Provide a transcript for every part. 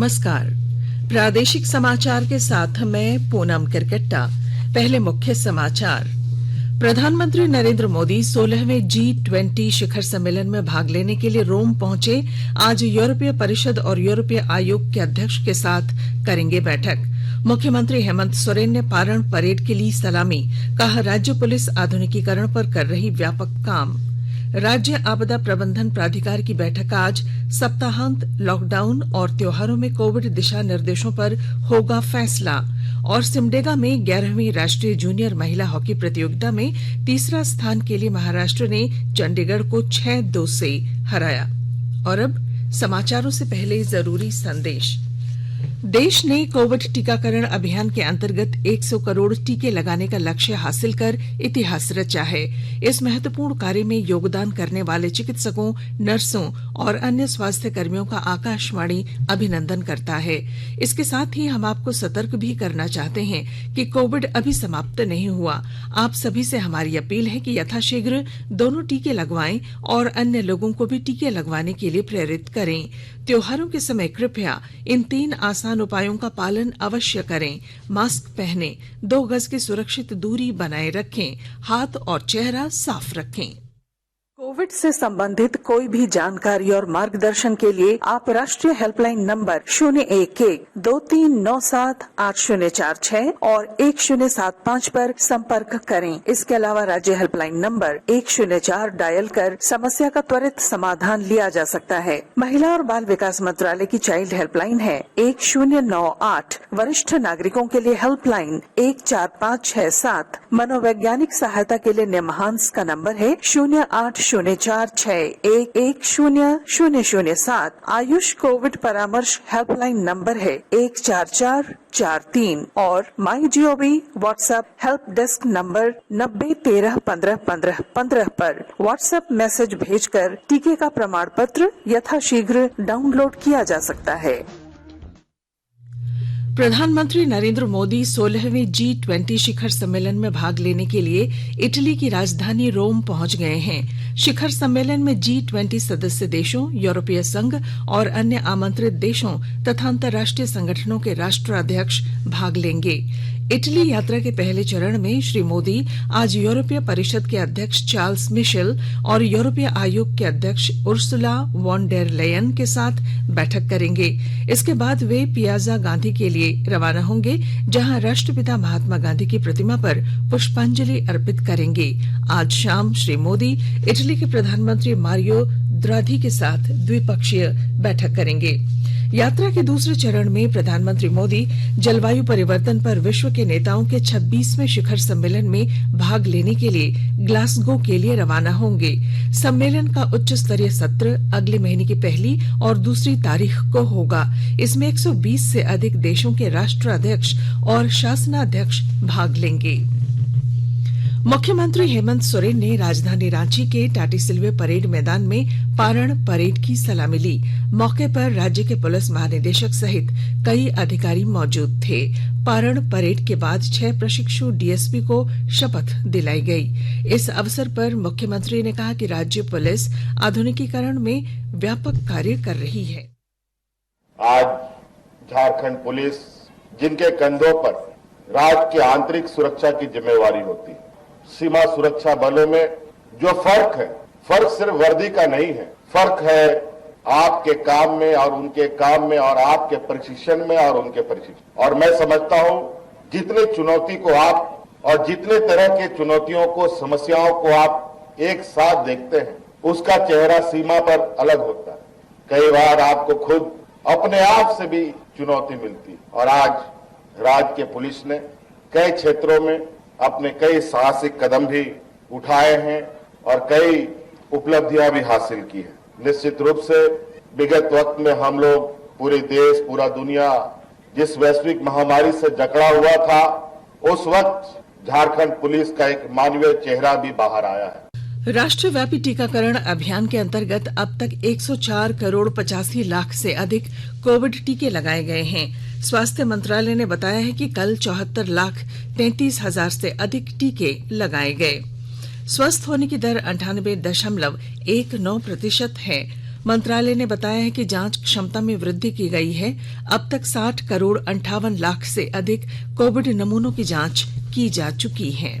नमस्कार। प्रादेशिक समाचार के साथ मैं पूनम किरकेट्टा। पहले मुख्य समाचार। प्रधानमंत्री नरेंद्र मोदी 16वें G20 शिखर सम्मेलन में भाग लेने के लिए रोम पहुंचे। आज यूरोपीय परिषद और यूरोपीय आयोग के अध्यक्ष के साथ करेंगे बैठक। मुख्यमंत्री हेमंत सोरेन ने पारण परेड के लिए सलामी। कहा, राज्य पुलिस आधुनिकीकरण पर कर रही व्यापक काम। राज्य आपदा प्रबंधन प्राधिकार की बैठक आज। सप्ताहांत, लॉकडाउन और त्योहारों में कोविड दिशा निर्देशों पर होगा फैसला। और सिमडेगा में 11वीं राष्ट्रीय जूनियर महिला हॉकी प्रतियोगिता में तीसरा स्थान के लिए महाराष्ट्र ने चंडीगढ़ को 6-2 से हराया। और अब समाचारों से पहले जरूरी संदेश। देश ने कोविड टीकाकरण अभियान के अंतर्गत 100 करोड़ टीके लगाने का लक्ष्य हासिल कर इतिहास रचा है। इस महत्वपूर्ण कार्य में योगदान करने वाले चिकित्सकों, नर्सों और अन्य स्वास्थ्य कर्मियों का आकाशवाणी अभिनंदन करता है। इसके साथ ही हम आपको सतर्क भी करना चाहते हैं कि कोविड अभी समाप्त नहीं हुआ। आप सभी से हमारी अपील है कि यथाशीघ्र दोनों टीके लगवाएं और अन्य लोगों को भी टीके लगवाने के लिए प्रेरित करें। त्योहारों के समय कृपया इन 3 आसान उपायों का पालन अवश्य करें। मास्क पहनें, 2 गज की सुरक्षित दूरी बनाए रखें, हाथ और चेहरा साफ रखें। कोविड से संबंधित कोई भी जानकारी और मार्गदर्शन के लिए आप राष्ट्रीय हेल्पलाइन नंबर 011-2397-8046 और 1075 पर संपर्क करें। इसके अलावा राज्य हेल्पलाइन नंबर 104 डायल कर समस्या का त्वरित समाधान लिया जा सकता है। महिला और बाल विकास मंत्रालय की चाइल्ड हेल्पलाइन है 1098। वरिष्ठ नागरिकों के लिए हेल्पलाइन 14567। मनोवैज्ञानिक सहायता के लिए निमहांस का नंबर है 0804611007। आयुष कोविड परामर्श हेल्पलाइन नंबर है 14443 और MyGov WhatsApp help desk number 9013151515 पर व्हाट्सएप मैसेज भेजकर टीके का प्रमाण पत्र यथाशीघ्र डाउनलोड किया जा सकता है। प्रधानमंत्री नरेंद्र मोदी 16वें G20 शिखर सम्मेलन में भाग लेने के लिए इटली की राजधानी रोम पहुंच गए हैं। शिखर सम्मेलन में G20 सदस्य देशों, यूरोपीय संघ और अन्य आमंत्रित देशों तथा अंतर्राष्ट्रीय संगठनों के राष्ट्राध्यक्ष भाग लेंगे। इटली यात्रा के पहले चरण में श्री मोदी आज यूरोपीय परिषद के अध्यक्ष चार्ल्स मिशेल और यूरोपीय आयोग के अध्यक्ष उर्सुला वॉन डेर लेयन के साथ बैठक करेंगे। इसके बाद वे पियाजा गांधी के लिए रवाना होंगे, जहां राष्ट्रपिता महात्मा गांधी की प्रतिमा पर पुष्पांजलि अर्पित करेंगे। आज शाम श्री मोदी इटली के प्रधानमंत्री मारियो द्राघी के साथ द्विपक्षीय बैठक करेंगे। यात्रा के दूसरे चरण में प्रधानमंत्री मोदी जलवायु परिवर्तन पर विश्व के नेताओं के 26वें शिखर सम्मेलन में भाग लेने के लिए ग्लासगो के लिए रवाना होंगे। सम्मेलन का उच्च स्तरीय सत्र अगले महीने की 1 और 2 तारीख को होगा। इसमें 120 से अधिक देशों के राष्ट्राध्यक्ष और शासनाध्यक्ष भाग लेंगे। मुख्यमंत्री हेमंत सोरेन ने राजधानी रांची के टाटीसिलवे परेड मैदान में पारण परेड की सलामी ली। मौके पर राज्य के पुलिस महानिदेशक सहित कई अधिकारी मौजूद थे। पारण परेड के बाद 6 प्रशिक्षु डीएसपी को शपथ दिलाई गई। इस अवसर पर मुख्यमंत्री ने कहा कि राज्य पुलिस आधुनिकीकरण में व्यापक कार्य कर रही है। आज झारखंड पुलिस, जिनके कंधों पर राज्य की आंतरिक सुरक्षा की जिम्मेवारी होती है, सीमा सुरक्षा बलों में जो फर्क है, फर्क सिर्फ वर्दी का नहीं है, फर्क है आपके काम में और उनके काम में और आपके प्रशिक्षण में और उनके प्रशिक्षण। और मैं समझता हूं जितने चुनौती को आप और जितने तरह के चुनौतियों को, समस्याओं को आप एक साथ देखते हैं, उसका चेहरा सीमा पर अलग होता है। कई बार आपको खुद अपने आप से भी चुनौती मिलती है। और आज राज्य के पुलिस ने कई क्षेत्रों में अपने कई साहसिक कदम भी उठाए हैं और कई उपलब्धियां भी हासिल की हैं। निश्चित रूप से विगत वक्त में हम लोग, पूरे देश, पूरा दुनिया जिस वैश्विक महामारी से जकड़ा हुआ था, उस वक्त झारखंड पुलिस का एक मानवीय चेहरा भी बाहर आया है। राष्ट्रव्यापी टीकाकरण अभियान के अंतर्गत अब तक 104 करोड़ 85 लाख से अधिक कोविड टीके लगाए गए हैं। स्वास्थ्य मंत्रालय ने बताया है कि कल 74,33,000 से अधिक टीके लगाए गए। स्वस्थ होने की दर 98.19% है। मंत्रालय ने बताया है कि जांच क्षमता में वृद्धि की गई है। अब तक 60 करोड़ 58 लाख से अधिक कोविड नमूनों की जांच की जा चुकी है।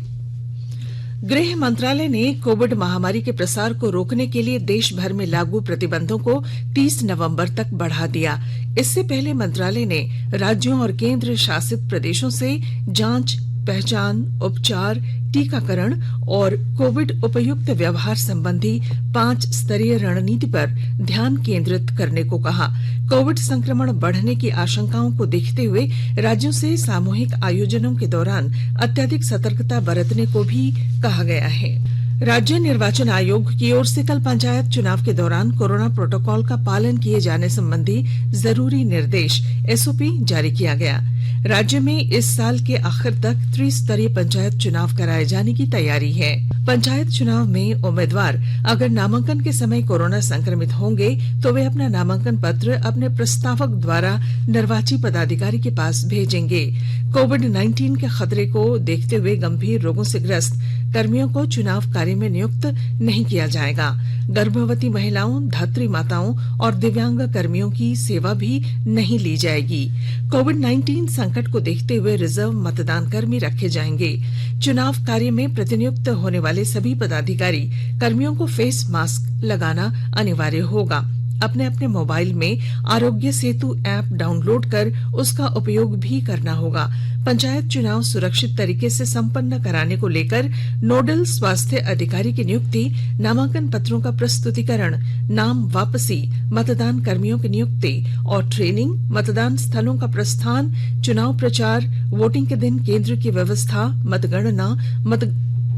गृह मंत्रालय ने कोविड महामारी के प्रसार को रोकने के लिए देश भर में लागू प्रतिबंधों को 30 नवंबर तक बढ़ा दिया। इससे पहले मंत्रालय ने राज्यों और केंद्र शासित प्रदेशों से जांच, पहचान, उपचार, टीकाकरण और कोविड उपयुक्त व्यवहार संबंधी 5 स्तरीय रणनीति पर ध्यान केंद्रित करने को कहा। कोविड संक्रमण बढ़ने की आशंकाओं को देखते हुए राज्यों से सामूहिक आयोजनों के दौरान अत्यधिक सतर्कता बरतने को भी कहा गया है। राज्य निर्वाचन आयोग की ओर से कल पंचायत चुनाव के दौरान कोरोना प्रोटोकॉल का पालन किए जाने संबंधी जरूरी निर्देश एसओपी जारी किया गया। राज्य में इस साल के आखिर तक त्रिस्तरीय पंचायत चुनाव कराए जाने की तैयारी है। पंचायत चुनाव में उम्मीदवार अगर नामांकन के समय कोरोना संक्रमित होंगे तो वे अपना नामांकन पत्र अपने प्रस्तावक द्वारा निर्वाची पदाधिकारी के पास भेजेंगे। कोविड-19 के खतरे को देखते हुए गंभीर रोगों से ग्रस्त कर्मियों को चुनाव कार्य में नियुक्त नहीं किया जाएगा। गर्भवती महिलाओं, धात्री माताओं और दिव्यांग कर्मियों की सेवा भी नहीं ली जाएगी। कोविड-19 संकट को देखते हुए रिजर्व मतदान कर्मी रखे जाएंगे। चुनाव कार्य में प्रतिनियुक्त होने वाले सभी पदाधिकारी कर्मियों को फेस मास्क लगाना अनिवार्य होगा। अपने अपने मोबाइल में आरोग्य सेतु ऐप डाउनलोड कर उसका उपयोग भी करना होगा। पंचायत चुनाव सुरक्षित तरीके से संपन्न कराने को लेकर नोडल स्वास्थ्य अधिकारी की नियुक्ति, नामांकन पत्रों का प्रस्तुतिकरण, नाम वापसी, मतदान कर्मियों की नियुक्ति और ट्रेनिंग, मतदान स्थलों का प्रस्थान, चुनाव प्रचार, वोटिंग के दिन केंद्र की व्यवस्था, मतगणना,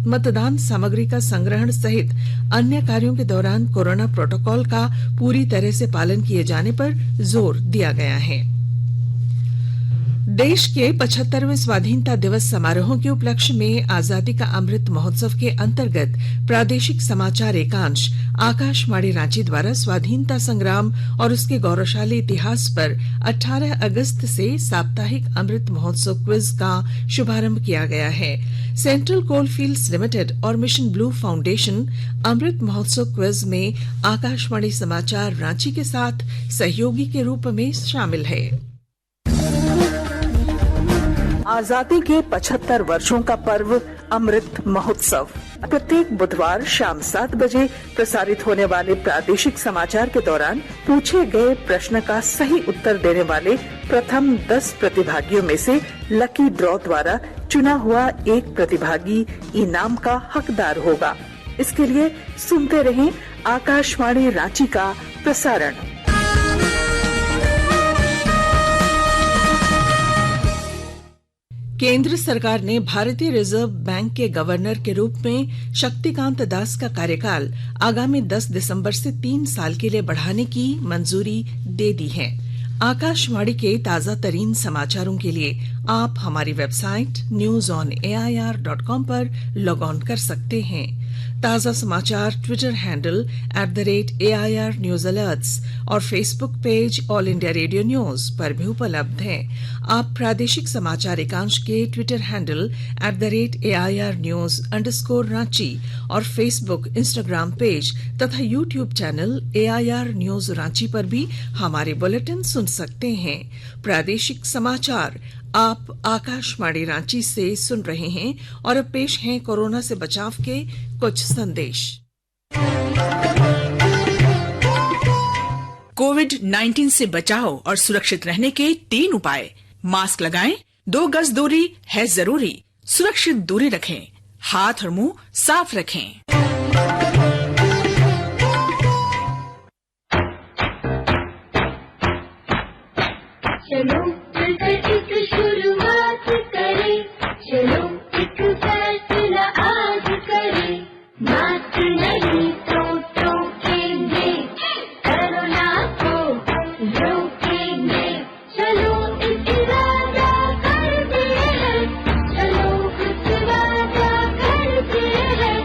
मतदान सामग्री का संग्रहण सहित अन्य कार्यों के दौरान कोरोना प्रोटोकॉल का पूरी तरह से पालन किए जाने पर जोर दिया गया है। देश के 75वें स्वाधीनता दिवस समारोह के उपलक्ष्य में आजादी का अमृत महोत्सव के अंतर्गत प्रादेशिक समाचार एकांश आकाशवाणी रांची द्वारा स्वाधीनता संग्राम और उसके गौरवशाली इतिहास पर 18 अगस्त से साप्ताहिक अमृत महोत्सव क्विज का शुभारंभ किया गया है। सेंट्रल कोलफील्ड्स लिमिटेड और mission blue foundation Amrit Mahotsav quiz में आकाशवाणी समाचार रांची के साथ सहयोगी के रूप में शामिल है। आजादी के 75 वर्षों का पर्व अमृत महोत्सव प्रत्येक बुधवार शाम 7 बजे प्रसारित होने वाले प्रादेशिक समाचार के दौरान पूछे गए प्रश्न का सही उत्तर देने वाले प्रथम 10 प्रतिभागियों में से लकी ड्रॉ द्वारा चुना हुआ एक प्रतिभागी इनाम का हकदार होगा। इसके लिए सुनते रहें आकाशवाणी रांची का प्रसारण। केंद्र सरकार ने भारतीय रिजर्व बैंक के गवर्नर के रूप में शक्तिकांत दास का कार्यकाल आगामी 10 दिसंबर से 3 साल के लिए बढ़ाने की मंजूरी दे दी है। आकाशवाणी के ताजा तरीन समाचारों के लिए आप हमारी वेबसाइट newsonair.com पर लॉग ऑन कर सकते हैं। ताजा समाचार Twitter handle @AIR News Alerts और Facebook page all India radio news पर भी उपलब्ध है। आप प्रादेशिक समाचार एकांश के ट्विटर हैंडल @AIR News _ और फेसबुक, इंस्टाग्राम पेज तथा YouTube channel AIR News Ranchi पर भी हमारे बुलेटिन सुन सकते हैं। प्रादेशिक समाचार आप आकाशवाणी रांची से सुन रहे हैं और अब पेश हैं कोरोना से बचाव के कुछ संदेश। कोविड-19 से बचाव और सुरक्षित रहने के 3 उपाय। मास्क लगाएं, 2 गज दूरी है जरूरी, सुरक्षित दूरी रखें, हाथ और मुंह साफ रखें। चलो मिलकर एक शुरुआत करें, चलो एक फैसला आज करें, मास्क नहीं तो टोकेंगे, कोरोना को रोकेंगे, चलो इस वादा करते हैं, चलो कुछ वादा करते हैं,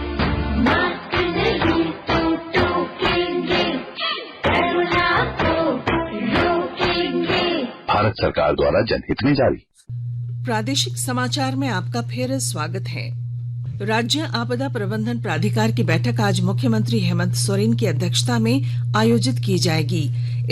मास्क नहीं तो टोकेंगे, कोरोना को रोकेंगे। भारत सरकार द्वारा जनहित में जारी। प्रादेशिक समाचार में आपका फिर स्वागत है। राज्य आपदा प्रबंधन प्राधिकार की बैठक आज मुख्यमंत्री हेमंत सोरेन की अध्यक्षता में आयोजित की जाएगी।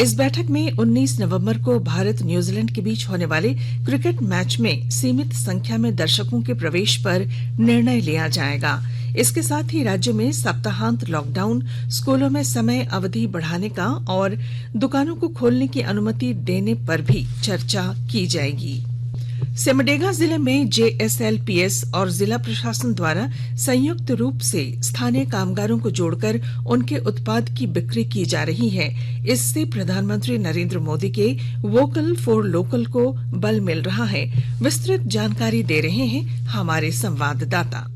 इस बैठक में 19 नवंबर को भारत न्यूजीलैंड के बीच होने वाले क्रिकेट मैच में सीमित संख्या में दर्शकों के प्रवेश पर निर्णय लिया जाएगा। इसके साथ ही राज्य में सप्ताहांत लॉकडाउन, स्कूलों में समय अवधि बढ़ाने का और दुकानों को खोलने की अनुमति देने पर भी चर्चा की जाएगी। सिमडेगा जिले में जेएसएलपीएस और जिला प्रशासन द्वारा संयुक्त रूप से स्थानीय कामगारों को जोड़कर उनके उत्पाद की बिक्री की जा रही है। इससे प्रधानमंत्री नरेंद्र मोदी के वोकल फॉर लोकल को बल मिल रहा है। विस्तृत जानकारी दे रहे हैं हमारे संवाददाता।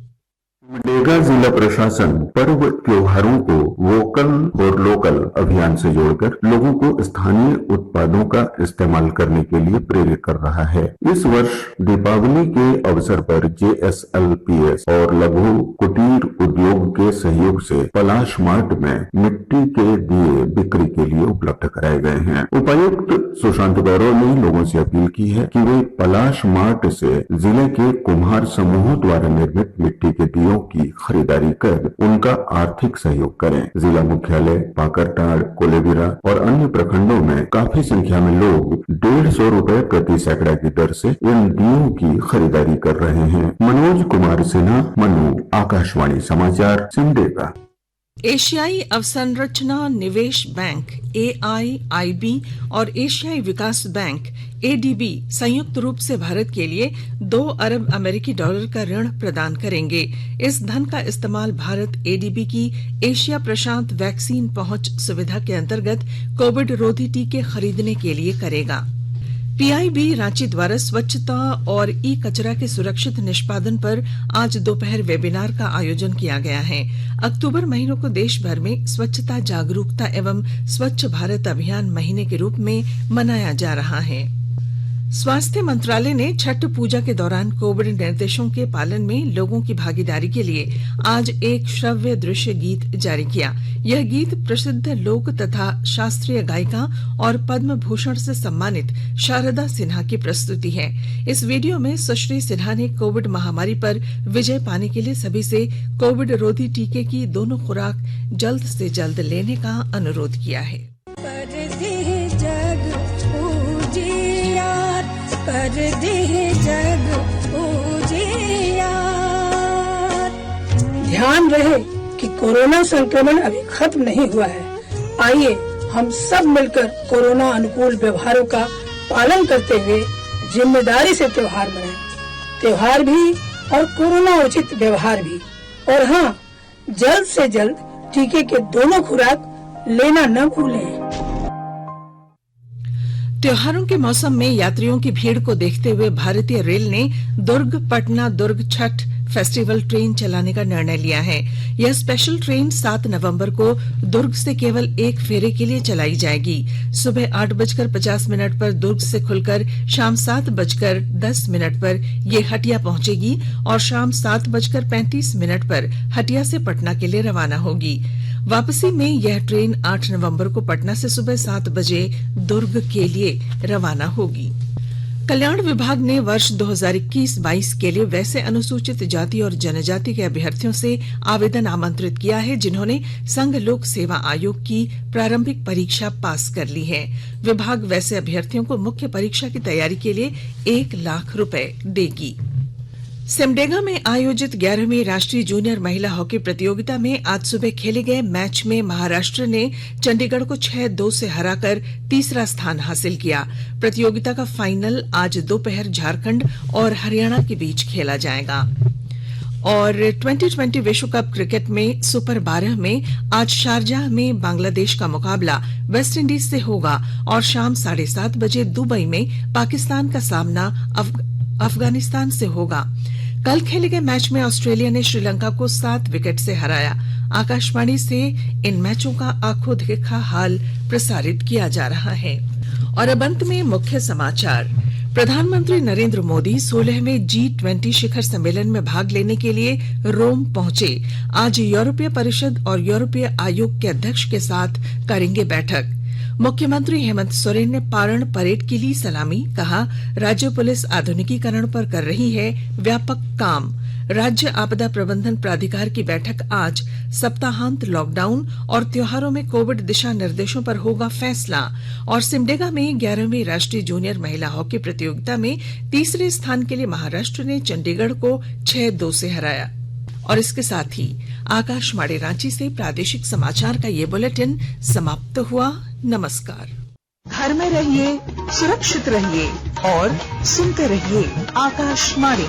सिमडेगा जिला प्रशासन पर्व त्योहारों को वोकल फॉर लोकल अभियान से जोड़कर लोगों को स्थानीय उत्पादों का इस्तेमाल करने के लिए प्रेरित कर रहा है। इस वर्ष दीपावली के अवसर पर जेएसएलपीएस और लघु कुटीर उद्योग के सहयोग से पलाश मार्ट में मिट्टी के दिए बिक्री के लिए उपलब्ध कराए गए हैं। उपायुक्त सुशांत गौरव ने लोगों से अपील की है कि वे पलाश मार्ट से जिले के कुम्हार समूहों द्वारा निर्मित मिट्टी के दियों की खरीदारी कर उनका आर्थिक सहयोग करें। जिला मुख्यालय पाकरटाड़, कोलेबिरा और अन्य प्रखंडों में काफी संख्या में लोग 150 रुपए प्रति सैकड़ा की दर से इन दियों की खरीदारी कर रहे हैं। मनोज कुमार सिन्हा, मनु, आकाशवाणी समाचार, सिमडेगा। एशियाई अवसंरचना निवेश बैंक AIIB और एशियाई विकास बैंक ADB संयुक्त रूप से भारत के लिए 2 अरब अमेरिकी डॉलर का ऋण प्रदान करेंगे। इस धन का इस्तेमाल भारत ADB की एशिया प्रशांत वैक्सीन पहुंच सुविधा के अंतर्गत कोविड रोधी टीके खरीदने के लिए करेगा। PIB रांची द्वारा स्वच्छता और ई कचरा के सुरक्षित निष्पादन पर आज दोपहर वेबिनार का आयोजन किया गया है। अक्टूबर महीनों को देश भर में स्वच्छता जागरूकता एवं स्वच्छ भारत अभियान महीने के रूप में मनाया जा रहा है। स्वास्थ्य मंत्रालय ने छठ पूजा के दौरान कोविड निर्देशों के पालन में लोगों की भागीदारी के लिए आज एक श्रव्य दृश्य गीत जारी किया। यह गीत प्रसिद्ध लोक तथा शास्त्रीय गायिका और पद्म भूषण से सम्मानित शारदा सिन्हा की प्रस्तुति है। इस वीडियो में सुश्री सिन्हा ने कोविड महामारी पर विजय पाने के लिए सभी से कोविड रोधी टीके की दोनों खुराक जल्द से जल्द लेने का अनुरोध किया है। ध्यान रहे कि कोरोना संक्रमण अभी खत्म नहीं हुआ है। आइए हम सब मिलकर कोरोना अनुकूल व्यवहारों का पालन करते हुए जिम्मेदारी से त्योहार मनाएं। त्योहार भी और कोरोना उचित व्यवहार भी। और हाँ, जल्द से जल्द टीके के दोनों खुराक लेना न भूलें। त्योहारों के मौसम में यात्रियों की भीड़ को देखते हुए भारतीय रेल ने दुर्ग पटना दुर्ग छठ फेस्टिवल ट्रेन चलाने का निर्णय लिया है। यह स्पेशल ट्रेन 7 नवंबर को दुर्ग से केवल एक फेरे के लिए चलाई जाएगी। सुबह 8:50 पर दुर्ग से खुलकर शाम 7:10 पर यह हटिया पहुंचेगी और शाम 7:35 पर हटिया से पटना के लिए रवाना होगी। वापसी में यह ट्रेन 8 नवंबर को पटना से सुबह 7 बजे दुर्ग के लिए रवाना होगी। कल्याण विभाग ने वर्ष 2021-22 के लिए वैसे अनुसूचित जाति और जनजाति के अभ्यर्थियों से आवेदन आमंत्रित किया है जिन्होंने संघ लोक सेवा आयोग की प्रारंभिक परीक्षा पास कर ली है। विभाग वैसे अभ्यर्थियों को मुख्य परीक्षा की तैयारी के लिए 1 लाख रुपए देगी। सिमडेगा में आयोजित 11वीं राष्ट्रीय जूनियर महिला हॉकी प्रतियोगिता में आज सुबह खेले गए मैच में महाराष्ट्र ने चंडीगढ़ को 6-2 से हराकर तीसरा स्थान हासिल किया। प्रतियोगिता का फाइनल आज दोपहर झारखंड और हरियाणा के बीच खेला जाएगा। और 2020 विश्व कप क्रिकेट में सुपर 12 में आज शारजाह में बांग्लादेश का मुकाबला वेस्ट इंडीज से होगा और शाम 7:30 बजे दुबई में पाकिस्तान का सामना अफगानिस्तान से होगा। कल खेले गए मैच में ऑस्ट्रेलिया ने श्रीलंका को 7 विकेट से हराया। आकाशवाणी से इन मैचों का आंखों देखा हाल प्रसारित किया जा रहा है। और अब अंत में मुख्य समाचार। प्रधानमंत्री नरेंद्र मोदी 16वें G20 शिखर सम्मेलन में भाग लेने के लिए रोम पहुंचे। आज यूरोपीय परिषद और यूरोपीय आयोग के अध्यक्ष के साथ करेंगे बैठक। मुख्यमंत्री हेमंत सोरेन ने पारण परेड के लिए सलामी, कहा राज्य पुलिस आधुनिकीकरण पर कर रही है व्यापक काम। राज्य आपदा प्रबंधन प्राधिकार की बैठक आज। सप्ताहांत लॉकडाउन और त्योहारों में कोविड दिशा निर्देशों पर होगा फैसला। और सिमडेगा में 11वीं राष्ट्रीय जूनियर महिला हॉकी प्रतियोगिता में तीसरे स्थान के लिए महाराष्ट्र ने चंडीगढ़ को 6-2 से हराया। और इसके साथ ही आकाशवाणी रांची से प्रादेशिक समाचार का ये बुलेटिन समाप्त हुआ। नमस्कार। घर में रहिए, सुरक्षित रहिए और सुनते रहिए आकाशवाणी।